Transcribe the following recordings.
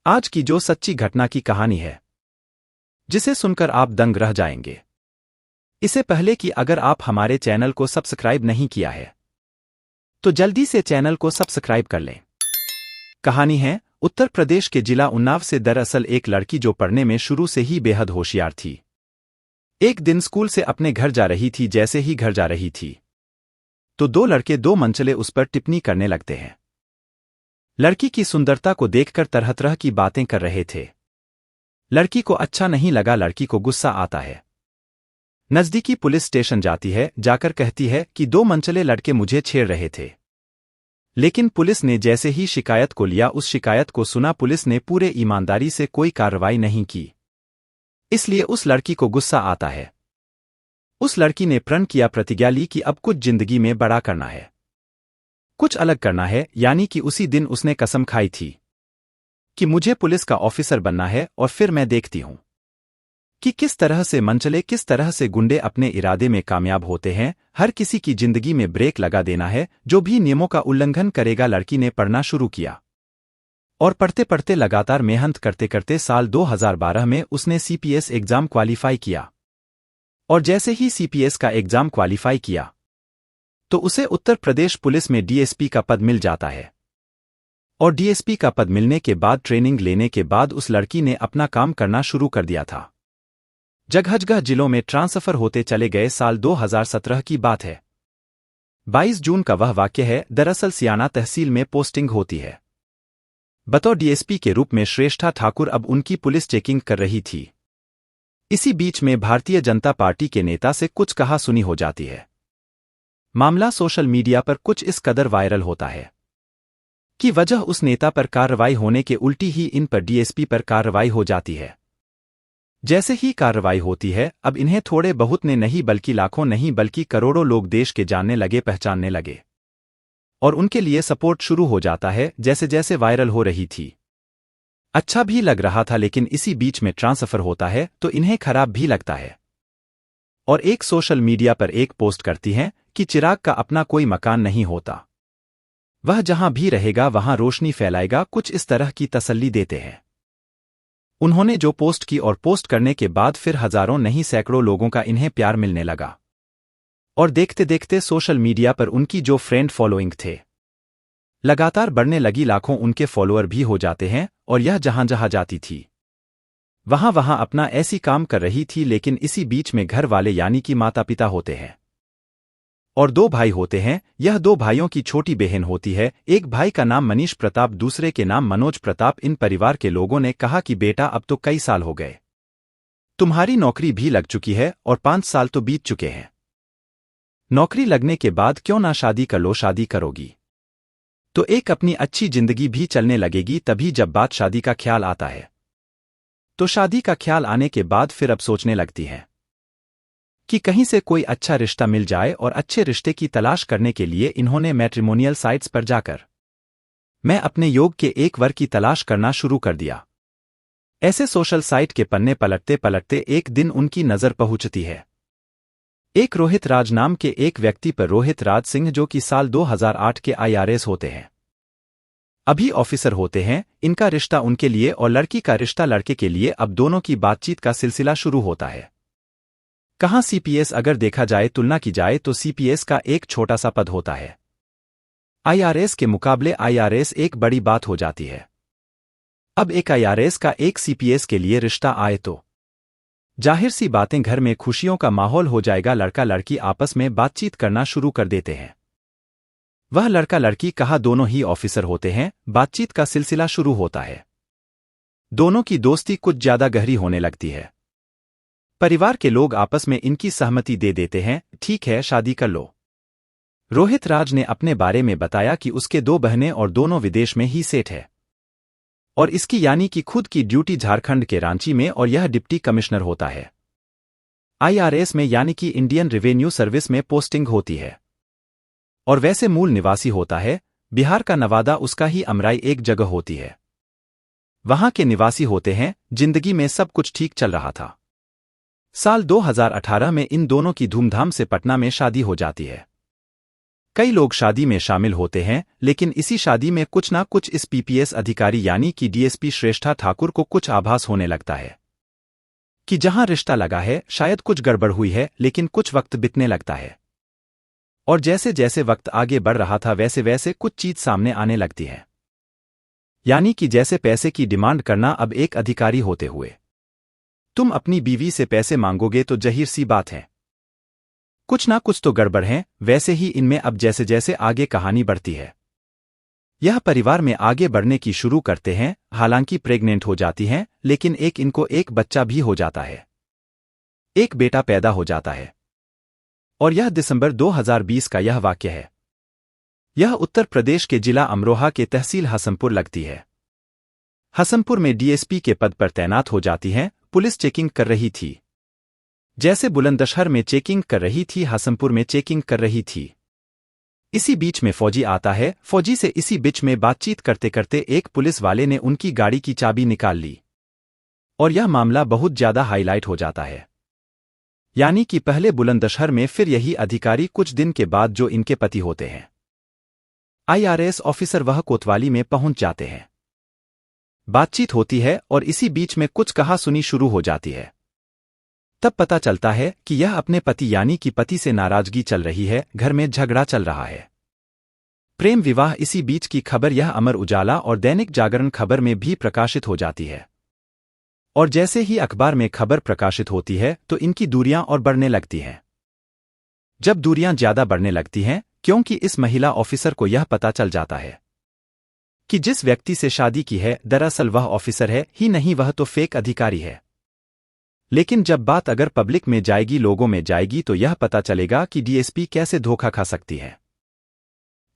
आज की जो सच्ची घटना की कहानी है, जिसे सुनकर आप दंग रह जाएंगे। इससे पहले कि अगर आप हमारे चैनल को सब्सक्राइब नहीं किया है तो जल्दी से चैनल को सब्सक्राइब कर लें। कहानी है उत्तर प्रदेश के जिला उन्नाव से। दरअसल एक लड़की जो पढ़ने में शुरू से ही बेहद होशियार थी, एक दिन स्कूल से अपने घर जा रही थी। जैसे ही घर जा रही थी तो दो लड़के दो मंचले उस पर टिप्पणी करने लगते हैं। लड़की की सुंदरता को देखकर तरह तरह की बातें कर रहे थे। लड़की को अच्छा नहीं लगा, लड़की को गुस्सा आता है। नजदीकी पुलिस स्टेशन जाती है, जाकर कहती है कि दो मंचले लड़के मुझे छेड़ रहे थे। लेकिन पुलिस ने जैसे ही शिकायत को लिया, उस शिकायत को सुना, पुलिस ने पूरे ईमानदारी से कोई कार्रवाई नहीं की। इसलिए उस लड़की को गुस्सा आता है। उस लड़की ने प्रण किया, प्रतिज्ञा ली कि अब कुछ जिंदगी में बड़ा करना है, कुछ अलग करना है। यानी कि उसी दिन उसने कसम खाई थी कि मुझे पुलिस का ऑफिसर बनना है और फिर मैं देखती हूं कि किस तरह से मंचले, किस तरह से गुंडे अपने इरादे में कामयाब होते हैं। हर किसी की जिंदगी में ब्रेक लगा देना है, जो भी नियमों का उल्लंघन करेगा। लड़की ने पढ़ना शुरू किया और पढ़ते पढ़ते लगातार मेहनत करते करते साल 2012 में उसने सीपीएस एग्जाम क्वालिफाई किया। और जैसे ही सीपीएस का एग्जाम क्वालिफाई किया तो उसे उत्तर प्रदेश पुलिस में डीएसपी का पद मिल जाता है। और डीएसपी का पद मिलने के बाद, ट्रेनिंग लेने के बाद उस लड़की ने अपना काम करना शुरू कर दिया था। जगह जगह जिलों में ट्रांसफर होते चले गए। साल 2017 की बात है, 22 जून का वह वाक्य है। दरअसल सियाना तहसील में पोस्टिंग होती है। बतौर डीएसपी के रूप में श्रेष्ठा ठाकुर अब उनकी पुलिस चेकिंग कर रही थी। इसी बीच में भारतीय जनता पार्टी के नेता से कुछ कहा सुनी हो जाती है। मामला सोशल मीडिया पर कुछ इस कदर वायरल होता है कि वजह उस नेता पर कार्रवाई होने के उल्टी ही इन पर डीएसपी पर कार्रवाई हो जाती है। जैसे ही कार्रवाई होती है, अब इन्हें थोड़े बहुत ने नहीं बल्कि लाखों नहीं बल्कि करोड़ों लोग देश के जानने लगे, पहचानने लगे और उनके लिए सपोर्ट शुरू हो जाता है। जैसे जैसे वायरल हो रही थी, अच्छा भी लग रहा था, लेकिन इसी बीच में ट्रांसफर होता है तो इन्हें खराब भी लगता है। और एक सोशल मीडिया पर एक पोस्ट करती हैं कि चिराग का अपना कोई मकान नहीं होता, वह जहां भी रहेगा वहां रोशनी फैलाएगा। कुछ इस तरह की तसल्ली देते हैं। उन्होंने जो पोस्ट की और पोस्ट करने के बाद फिर हजारों नहीं सैकड़ों लोगों का इन्हें प्यार मिलने लगा। और देखते देखते सोशल मीडिया पर उनकी जो फ्रेंड फॉलोइंग थे लगातार बढ़ने लगी। लाखों उनके फॉलोअर भी हो जाते हैं। और यह जहां जहां जाती थी वहां वहां अपना ऐसी काम कर रही थी। लेकिन इसी बीच में घर वाले यानी कि माता पिता होते हैं और दो भाई होते हैं। यह दो भाइयों की छोटी बहन होती है। एक भाई का नाम मनीष प्रताप, दूसरे के नाम मनोज प्रताप। इन परिवार के लोगों ने कहा कि बेटा अब तो कई साल हो गए, तुम्हारी नौकरी भी लग चुकी है और 5 साल तो बीत चुके हैं। नौकरी लगने के बाद क्यों ना शादी कर लो, शादी करोगी तो एक अपनी अच्छी जिंदगी भी चलने लगेगी। तभी जब बात शादी का ख्याल आता है तो शादी का ख्याल आने के बाद फिर अब सोचने लगती है कि कहीं से कोई अच्छा रिश्ता मिल जाए। और अच्छे रिश्ते की तलाश करने के लिए इन्होंने मैट्रिमोनियल साइट्स पर जाकर मैं अपने योग के एक वर की तलाश करना शुरू कर दिया। ऐसे सोशल साइट के पन्ने पलटते पलटते एक दिन उनकी नजर पहुंचती है एक रोहित राज नाम के एक व्यक्ति पर। रोहित राज सिंह, जो कि साल 2008 के आईआरएस होते हैं, अभी ऑफिसर होते हैं। इनका रिश्ता उनके लिए और लड़की का रिश्ता लड़के के लिए। अब दोनों की बातचीत का सिलसिला शुरू होता है। कहां सीपीएस अगर देखा जाए, तुलना की जाए तो सीपीएस का एक छोटा सा पद होता है। आईआरएस के मुकाबले आईआरएस एक बड़ी बात हो जाती है। अब एक आईआरएस का एक सीपीएस के लिए रिश्ता आए तो जाहिर सी बातें, घर में खुशियों का माहौल हो जाएगा। लड़का लड़की आपस में बातचीत करना शुरू कर देते हैं। वह लड़का लड़की कहा दोनों ही ऑफिसर होते हैं। बातचीत का सिलसिला शुरू होता है। दोनों की दोस्ती कुछ ज्यादा गहरी होने लगती है। परिवार के लोग आपस में इनकी सहमति दे देते हैं, ठीक है शादी कर लो। रोहित राज ने अपने बारे में बताया कि उसके 2 बहनें और दोनों विदेश में ही सेट है। और इसकी यानी कि खुद की ड्यूटी झारखंड के रांची में, और यह डिप्टी कमिश्नर होता है आईआरएस में, यानी कि इंडियन रेवेन्यू सर्विस में पोस्टिंग होती है। और वैसे मूल निवासी होता है बिहार का नवादा, उसका ही अमराई एक जगह होती है, वहां के निवासी होते हैं। जिंदगी में सब कुछ ठीक चल रहा था। साल 2018 में इन दोनों की धूमधाम से पटना में शादी हो जाती है। कई लोग शादी में शामिल होते हैं, लेकिन इसी शादी में कुछ ना कुछ इस पीपीएस अधिकारी यानी कि डीएसपी श्रेष्ठा ठाकुर को कुछ आभास होने लगता है कि जहां रिश्ता लगा है शायद कुछ गड़बड़ हुई है, लेकिन कुछ वक्त बीतने लगता है और जैसे जैसे वक्त आगे बढ़ रहा था वैसे वैसे कुछ चीज सामने आने लगती है। यानी कि जैसे पैसे की डिमांड करना अब एक अधिकारी होते हुए तुम अपनी बीवी से पैसे मांगोगे तो जाहिर सी बात है कुछ ना कुछ तो गड़बड़ है। वैसे ही इनमें अब जैसे जैसे आगे कहानी बढ़ती है, यह परिवार में आगे बढ़ने की शुरू करते हैं। हालांकि प्रेग्नेंट हो जाती हैं, लेकिन इनको एक बच्चा भी हो जाता है, एक बेटा पैदा हो जाता है। और यह दिसंबर 2020 का यह वाक्य है। यह उत्तर प्रदेश के जिला अमरोहा के तहसील हसनपुर लगती है। हसनपुर में डीएसपी के पद पर तैनात हो जाती हैं। पुलिस चेकिंग कर रही थी, जैसे बुलंदशहर में चेकिंग कर रही थी, हसनपुर में चेकिंग कर रही थी। इसी बीच में फौजी आता है। फौजी से इसी बीच में बातचीत करते करते एक पुलिस वाले ने उनकी गाड़ी की चाबी निकाल ली और यह मामला बहुत ज्यादा हाईलाइट हो जाता है। यानी कि पहले बुलंदशहर में, फिर यही अधिकारी कुछ दिन के बाद जो इनके पति होते हैं आईआरएस ऑफिसर, वह कोतवाली में पहुंच जाते हैं। बातचीत होती है और इसी बीच में कुछ कहा सुनी शुरू हो जाती है। तब पता चलता है कि यह अपने पति यानी कि पति से नाराजगी चल रही है, घर में झगड़ा चल रहा है, प्रेम विवाह। इसी बीच की खबर यह अमर उजाला और दैनिक जागरण खबर में भी प्रकाशित हो जाती है। और जैसे ही अखबार में खबर प्रकाशित होती है तो इनकी दूरियां और बढ़ने लगती हैं। जब दूरियां ज्यादा बढ़ने लगती हैं, क्योंकि इस महिला ऑफिसर को यह पता चल जाता है कि जिस व्यक्ति से शादी की है दरअसल वह ऑफिसर है ही नहीं, वह तो फेक अधिकारी है। लेकिन जब बात अगर पब्लिक में जाएगी, लोगों में जाएगी, तो यह पता चलेगा कि डीएसपी कैसे धोखा खा सकती है।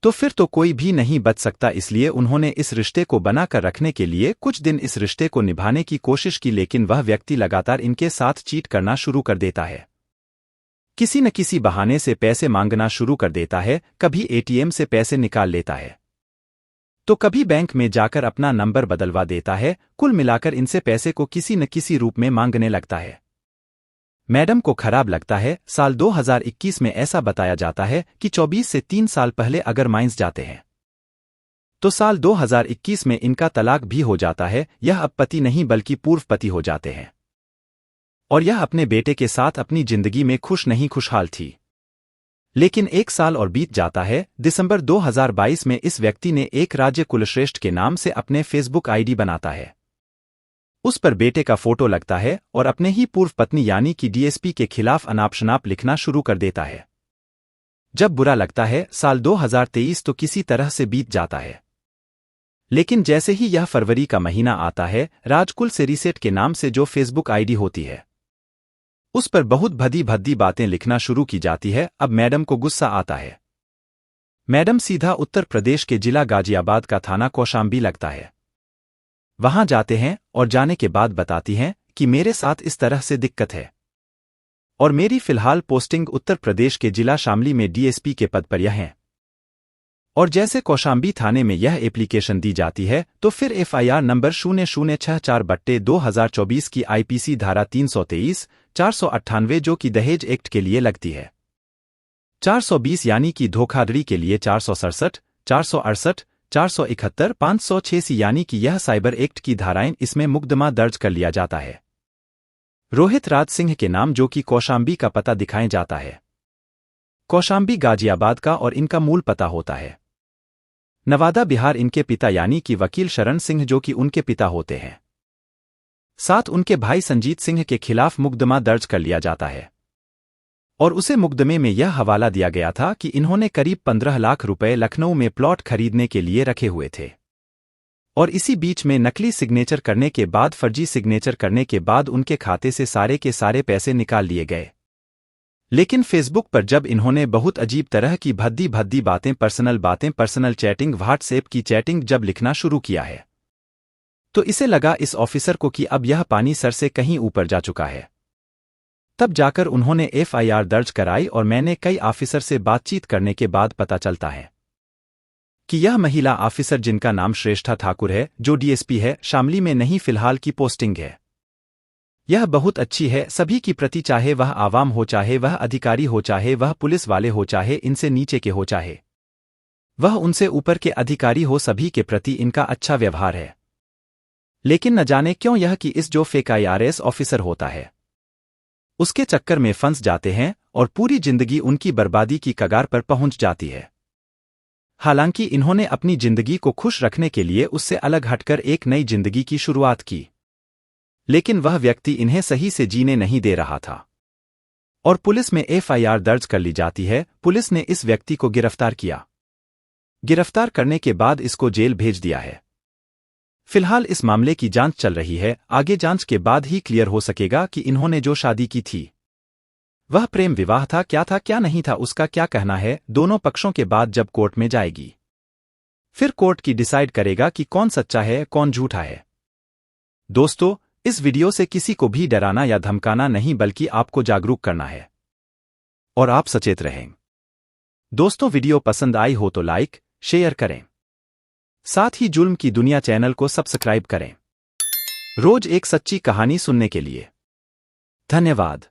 तो फिर तो कोई भी नहीं बच सकता। इसलिए उन्होंने इस रिश्ते को बनाकर रखने के लिए कुछ दिन इस रिश्ते को निभाने की कोशिश की, लेकिन वह व्यक्ति लगातार इनके साथ चीट करना शुरू कर देता है। किसी न किसी बहाने से पैसे मांगना शुरू कर देता है। कभी एटीएम से पैसे निकाल लेता है तो कभी बैंक में जाकर अपना नंबर बदलवा देता है। कुल मिलाकर इनसे पैसे को किसी न किसी रूप में मांगने लगता है। मैडम को खराब लगता है। साल 2021 में ऐसा बताया जाता है कि 24 से 3 साल पहले अगर माइंस जाते हैं तो साल 2021 में इनका तलाक भी हो जाता है। यह अब पति नहीं बल्कि पूर्व पति हो जाते हैं और यह अपने बेटे के साथ अपनी जिंदगी में खुश नहीं खुशहाल थी। लेकिन 1 साल और बीत जाता है। दिसंबर 2022 में इस व्यक्ति ने एक राज्य कुलश्रेष्ठ के नाम से अपने फेसबुक आईडी बनाता है। उस पर बेटे का फोटो लगता है और अपने ही पूर्व पत्नी यानी कि डीएसपी के खिलाफ अनाप शनाप लिखना शुरू कर देता है। जब बुरा लगता है, साल 2023 तो किसी तरह से बीत जाता है। लेकिन जैसे ही यह फरवरी का महीना आता है, राजकुल से रीसेट के नाम से जो फेसबुक आईडी होती है उस पर बहुत भद्दी भद्दी बातें लिखना शुरू की जाती है। अब मैडम को गुस्सा आता है। मैडम सीधा उत्तर प्रदेश के जिला गाजियाबाद का थाना कौशाम्बी लगता है। वहां जाते हैं और जाने के बाद बताती हैं कि मेरे साथ इस तरह से दिक्कत है और मेरी फिलहाल पोस्टिंग उत्तर प्रदेश के जिला शामली में डीएसपी के पद पर यह है। और जैसे कौशाम्बी थाने में यह एप्लीकेशन दी जाती है तो फिर एफआईआर नंबर 0064/2024 की आईपीसी धारा 323, 498 जो कि दहेज एक्ट के लिए लगती है, 420 यानी कि धोखाधड़ी के लिए 467, 468, 471, 586 यानी कि यह साइबर एक्ट की धाराएं, इसमें मुकदमा दर्ज कर लिया जाता है रोहित राज सिंह के नाम, जो कि कौशाम्बी का पता दिखाया जाता है। कौशाम्बी गाजियाबाद का और इनका मूल पता होता है नवादा बिहार। इनके पिता यानी कि वकील शरण सिंह जो कि उनके पिता होते हैं, साथ उनके भाई संजीत सिंह के खिलाफ मुकदमा दर्ज कर लिया जाता है और उसे मुकदमे में यह हवाला दिया गया था कि इन्होंने करीब 15 लाख रुपए लखनऊ में प्लॉट खरीदने के लिए रखे हुए थे और इसी बीच में नकली सिग्नेचर करने के बाद, फर्जी सिग्नेचर करने के बाद उनके खाते से सारे के सारे पैसे निकाल लिए गए। लेकिन फेसबुक पर जब इन्होंने बहुत अजीब तरह की भद्दी भद्दी बातें, पर्सनल चैटिंग, व्हाट्सएप की चैटिंग जब लिखना शुरू किया है तो इसे लगा इस ऑफिसर को कि अब यह पानी सर से कहीं ऊपर जा चुका है। तब जाकर उन्होंने एफआईआर दर्ज कराई और मैंने कई ऑफिसर से बातचीत करने के बाद पता चलता है कि यह महिला ऑफिसर जिनका नाम श्रेष्ठा ठाकुर है, जो डीएसपी है, शामली में नहीं फिलहाल की पोस्टिंग है। यह बहुत अच्छी है सभी की प्रति, चाहे वह आवाम हो, चाहे वह अधिकारी हो, चाहे वह पुलिस वाले हो, चाहे इनसे नीचे के हो, चाहे वह उनसे ऊपर के अधिकारी हो, सभी के प्रति इनका अच्छा व्यवहार है। लेकिन न जाने क्यों यह कि इस जो फेक IRS ऑफिसर होता है, उसके चक्कर में फंस जाते हैं और पूरी जिंदगी उनकी बर्बादी की कगार पर पहुंच जाती है। हालांकि इन्होंने अपनी जिंदगी को खुश रखने के लिए उससे अलग हटकर एक नई जिंदगी की शुरुआत की, लेकिन वह व्यक्ति इन्हें सही से जीने नहीं दे रहा था और पुलिस में FIR दर्ज कर ली जाती है। पुलिस ने इस व्यक्ति को गिरफ्तार किया। गिरफ्तार करने के बाद इसको जेल भेज दिया है। फिलहाल इस मामले की जांच चल रही है। आगे जांच के बाद ही क्लियर हो सकेगा कि इन्होंने जो शादी की थी वह प्रेम विवाह था, क्या नहीं था, उसका क्या कहना है। दोनों पक्षों के बाद जब कोर्ट में जाएगी, फिर कोर्ट की डिसाइड करेगा कि कौन सच्चा है कौन झूठा है। दोस्तों, इस वीडियो से किसी को भी डराना या धमकाना नहीं, बल्कि आपको जागरूक करना है और आप सचेत रहें। दोस्तों, वीडियो पसंद आई हो तो लाइक शेयर करें, साथ ही जुल्म की दुनिया चैनल को सब्सक्राइब करें रोज एक सच्ची कहानी सुनने के लिए। धन्यवाद।